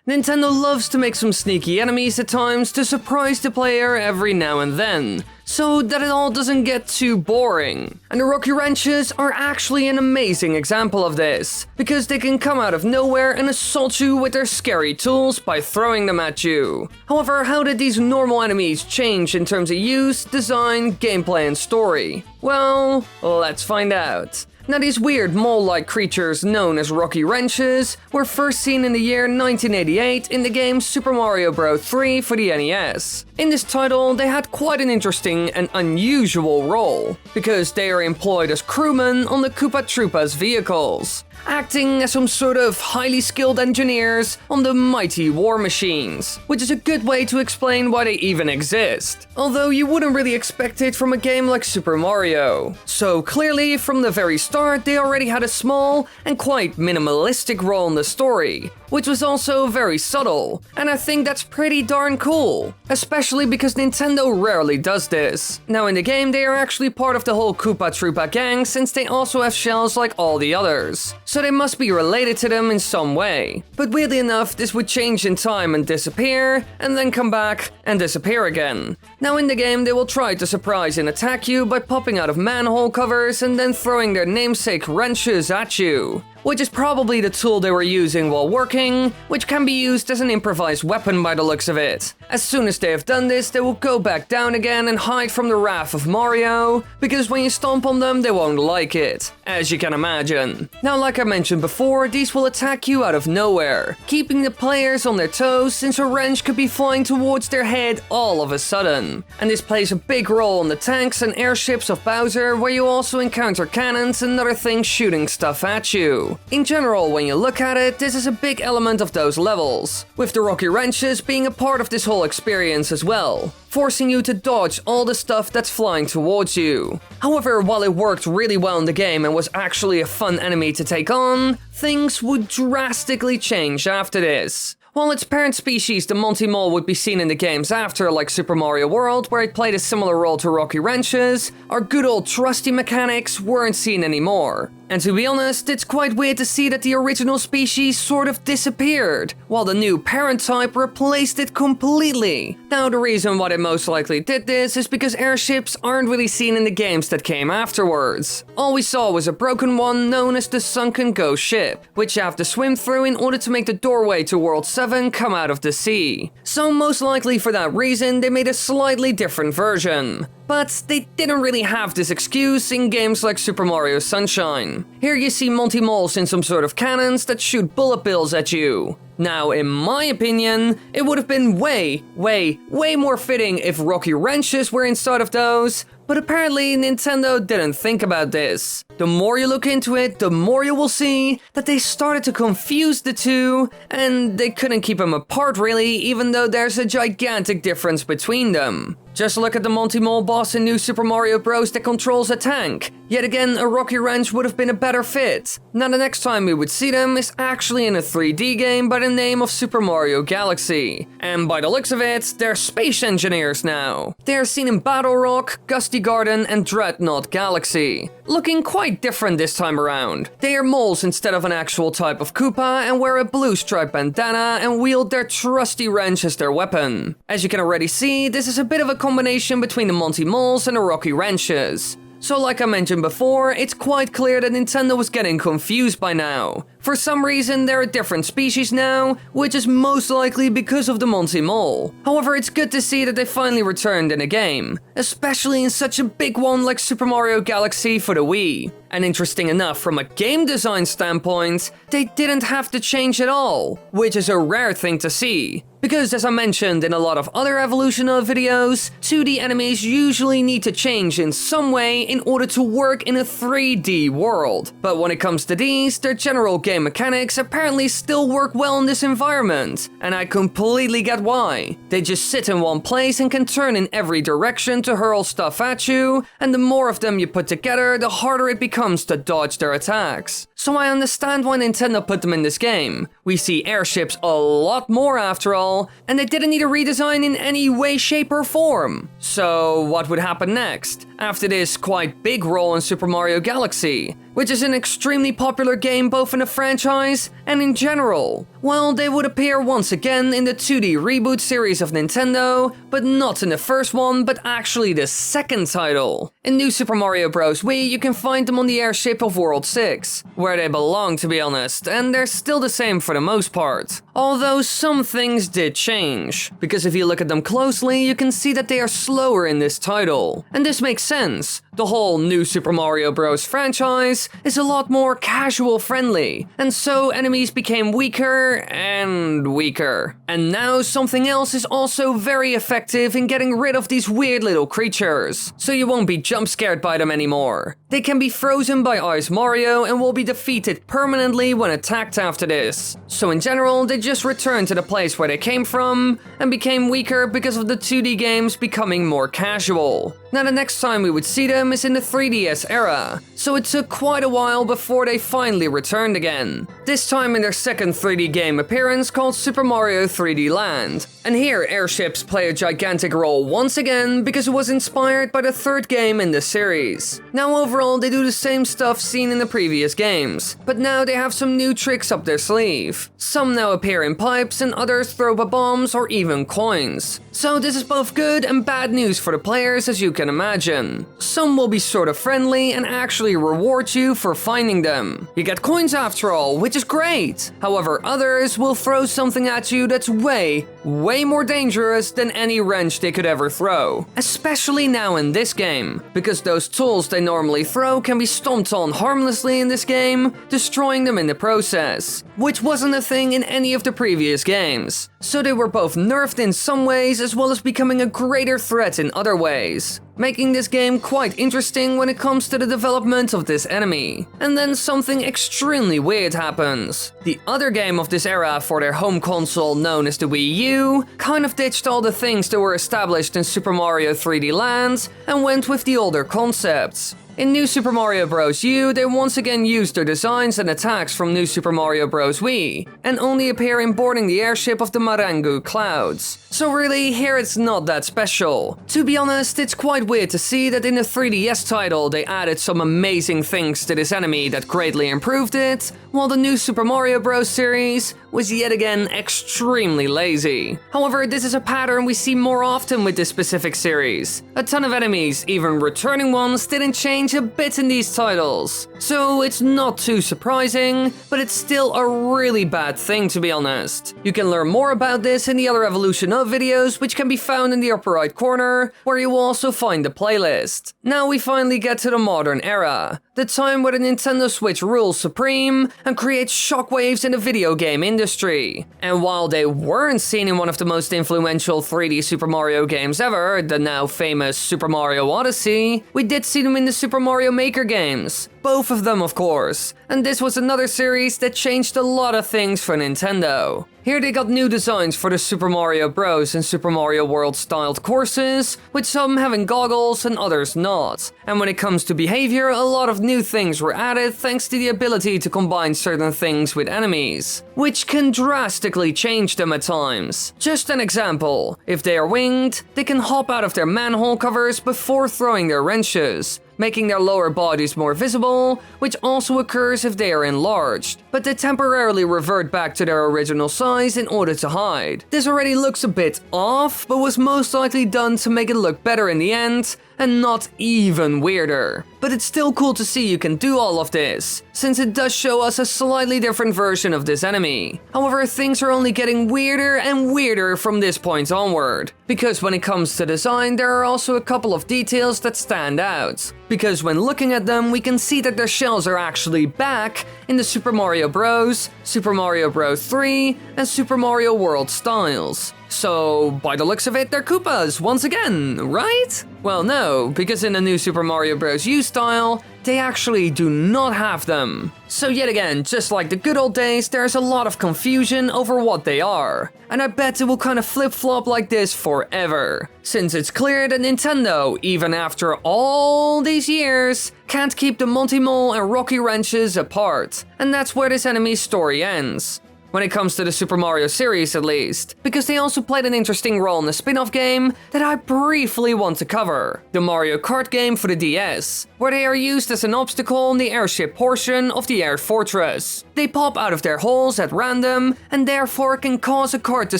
Nintendo loves to make some sneaky enemies at times to surprise the player every now and then, so that it all doesn't get too boring. And the Rocky Wrenches are actually an amazing example of this, because they can come out of nowhere and assault you with their scary tools by throwing them at you. However, how did these normal enemies change in terms of use, design, gameplay, and story? Well, let's find out. Now, these weird mole-like creatures known as Rocky Wrenches were first seen in the year 1988 in the game Super Mario Bros. 3 for the NES. In this title, they had quite an interesting and unusual role, because they are employed as crewmen on the Koopa Troopa's vehicles, acting as some sort of highly skilled engineers on the mighty war machines, which is a good way to explain why they even exist. Although you wouldn't really expect it from a game like Super Mario. So clearly, from the very start, they already had a small and quite minimalistic role in the story, which was also very subtle, and I think that's pretty darn cool, especially because Nintendo rarely does this. Now in the game, they are actually part of the whole Koopa Troopa gang, since they also have shells like all the others, so they must be related to them in some way. But weirdly enough, this would change in time and disappear, and then come back and disappear again. Now in the game, they will try to surprise and attack you by popping out of manhole covers and then throwing their namesake wrenches at you, which is probably the tool they were using while working, which can be used as an improvised weapon by the looks of it. As soon as they have done this, they will go back down again and hide from the wrath of Mario, because when you stomp on them, they won't like it, as you can imagine. Now, like I mentioned before, these will attack you out of nowhere, keeping the players on their toes since a wrench could be flying towards their head all of a sudden. And this plays a big role in the tanks and airships of Bowser, where you also encounter cannons and other things shooting stuff at you. In general, when you look at it, this is a big element of those levels, with the Rocky Wrenches being a part of this whole experience as well, forcing you to dodge all the stuff that's flying towards you. However, while it worked really well in the game and was actually a fun enemy to take on, things would drastically change after this. While its parent species, the Monty Mole, would be seen in the games after, like Super Mario World, where it played a similar role to Rocky Wrenches, our good old trusty mechanics weren't seen anymore. And to be honest, it's quite weird to see that the original species sort of disappeared, while the new parent type replaced it completely. Now, the reason why they most likely did this is because airships aren't really seen in the games that came afterwards. All we saw was a broken one known as the Sunken Ghost Ship, which you have to swim through in order to make the doorway to World 7 come out of the sea. So most likely for that reason, they made a slightly different version. But they didn't really have this excuse in games like Super Mario Sunshine. Here you see Monty Moles in some sort of cannons that shoot bullet bills at you. Now, in my opinion, it would have been way more fitting if Rocky Wrenches were inside of those, but apparently Nintendo didn't think about this. The more you look into it, the more you will see that they started to confuse the two, and they couldn't keep them apart really, even though there's a gigantic difference between them. Just look at the Monty Mole boss in New Super Mario Bros. That controls a tank. Yet again, a Rocky Wrench would have been a better fit. Now the next time we would see them is actually in a 3D game by the name of Super Mario Galaxy. And by the looks of it, they're space engineers now. They are seen in Battle Rock, Gusty Garden, and Dreadnought Galaxy, looking quite different this time around. They are moles instead of an actual type of Koopa and wear a blue striped bandana and wield their trusty wrench as their weapon. As you can already see, this is a bit of a combination between the Monty Moles and the Rocky Wrenches. So like I mentioned before, it's quite clear that Nintendo was getting confused by now. For some reason, they're a different species now, which is most likely because of the Monty Mole. However, it's good to see that they finally returned in a game, especially in such a big one like Super Mario Galaxy for the Wii. And interesting enough, from a game design standpoint, they didn't have to change at all, which is a rare thing to see. Because as I mentioned in a lot of other evolutional videos, 2D enemies usually need to change in some way in order to work in a 3D world. But when it comes to these, their general game mechanics apparently still work well in this environment, and I completely get why. They just sit in one place and can turn in every direction to hurl stuff at you, and the more of them you put together, the harder it becomes to dodge their attacks. So I understand why Nintendo put them in this game. We see airships a lot more after all, and they didn't need a redesign in any way, shape, or form. So what would happen next, after this quite big role in Super Mario Galaxy, which is an extremely popular game both in the franchise and in general? Well, they would appear once again in the 2D reboot series of Nintendo, but not in the first one, but actually the second title. In New Super Mario Bros. Wii, you can find them on the airship of World 6, where they belong to be honest, and they're still the same for the most part. Although some things did change, because if you look at them closely, you can see that they are slower in this title. And this makes sense. The whole New Super Mario Bros. Franchise is a lot more casual friendly, and so enemies became weaker and weaker. And now something else is also very effective in getting rid of these weird little creatures, so you won't be jump scared by them anymore. They can be frozen by Ice Mario and will be defeated permanently when attacked after this. So in general, they just returned to the place where they came from and became weaker because of the 2D games becoming more casual. Now the next time we would see them is in the 3DS era, so it took quite a while before they finally returned again. This time in their second 3D game appearance called Super Mario 3D Land. And here airships play a gigantic role once again because it was inspired by the third game in the series. Now overall they do the same stuff seen in the previous games, but now they have some new tricks up their sleeve. Some now appear in pipes and others throw bombs or even coins. So this is both good and bad news for the players, as you can imagine. Some will be sort of friendly and actually reward you for finding them. You get coins after all, which is great. However, others will throw something at you that's way more dangerous than any wrench they could ever throw. Especially now in this game, because those tools they normally throw can be stomped on harmlessly in this game, destroying them in the process, which wasn't a thing in any of the previous games. So they were both nerfed in some ways as well as becoming a greater threat in other ways, making this game quite interesting when it comes to the development of this enemy. And then something extremely weird happens. The other game of this era for their home console, known as the Wii U, kind of ditched all the things that were established in Super Mario 3D Land and went with the older concepts. In New Super Mario Bros. U, they once again used their designs and attacks from New Super Mario Bros. Wii, and only appear in boarding the airship of the Marangu Clouds. So really, here it's not that special. To be honest, it's quite weird to see that in the 3DS title they added some amazing things to this enemy that greatly improved it, while the New Super Mario Bros. Series was yet again extremely lazy. However, this is a pattern we see more often with this specific series. A ton of enemies, even returning ones, didn't change a bit in these titles. So it's not too surprising, but it's still a really bad thing to be honest. You can learn more about this in the other Evolution of videos, which can be found in the upper right corner, where you will also find the playlist. Now we finally get to the modern era, the time where the Nintendo Switch rules supreme and creates shockwaves in the video game industry. And while they weren't seen in one of the most influential 3D Super Mario games ever, the now famous Super Mario Odyssey, we did see them in the Super Mario Maker games. Both of them, of course. And this was another series that changed a lot of things for Nintendo. Here they got new designs for the Super Mario Bros. And Super Mario World styled courses, with some having goggles and others not. And when it comes to behavior, a lot of new things were added thanks to the ability to combine certain things with enemies, which can drastically change them at times. Just an example, if they are winged, they can hop out of their manhole covers before throwing their wrenches, making their lower bodies more visible, which also occurs if they are enlarged, but they temporarily revert back to their original size in order to hide. This already looks a bit off, but was most likely done to make it look better in the end, and not even weirder. But it's still cool to see you can do all of this, since it does show us a slightly different version of this enemy. However, things are only getting weirder and weirder from this point onward, because when it comes to design, there are also a couple of details that stand out. Because when looking at them, we can see that their shells are actually back in the Super Mario Bros., Super Mario Bros. 3, and Super Mario World styles. So, by the looks of it, they're Koopas once again, right? Well, no, because in the new Super Mario Bros. U style, they actually do not have them. So yet again, just like the good old days, there's a lot of confusion over what they are. And I bet it will kind of flip-flop like this forever, since it's clear that Nintendo, even after all these years, can't keep the Monty Mole and Rocky Wrenches apart. And that's where this enemy's story ends. when it comes to the Super Mario series at least, because they also played an interesting role in the spin-off game that I briefly want to cover, the Mario Kart game for the DS, where they are used as an obstacle in the airship portion of the air fortress. They pop out of their holes at random, and therefore can cause a kart to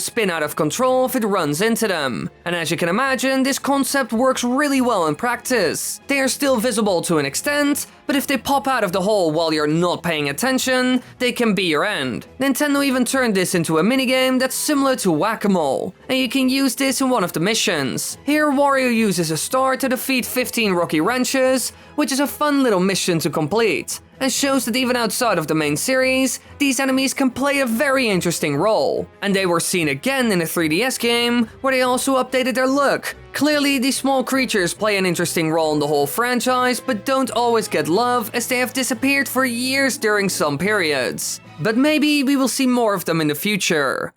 spin out of control if it runs into them. And as you can imagine, this concept works really well in practice. They are still visible to an extent, but if they pop out of the hole while you're not paying attention, they can be your end. Nintendo even turned this into a minigame that's similar to Whack-A-Mole, and you can use this in one of the missions. Here, Wario uses a star to defeat 15 rocky wrenches, which is a fun little mission to complete, and shows that even outside of the main series, these enemies can play a very interesting role. And they were seen again in the 3DS game, where they also updated their look. Clearly, these small creatures play an interesting role in the whole franchise, but don't always get love as they have disappeared for years during some periods. But maybe we will see more of them in the future.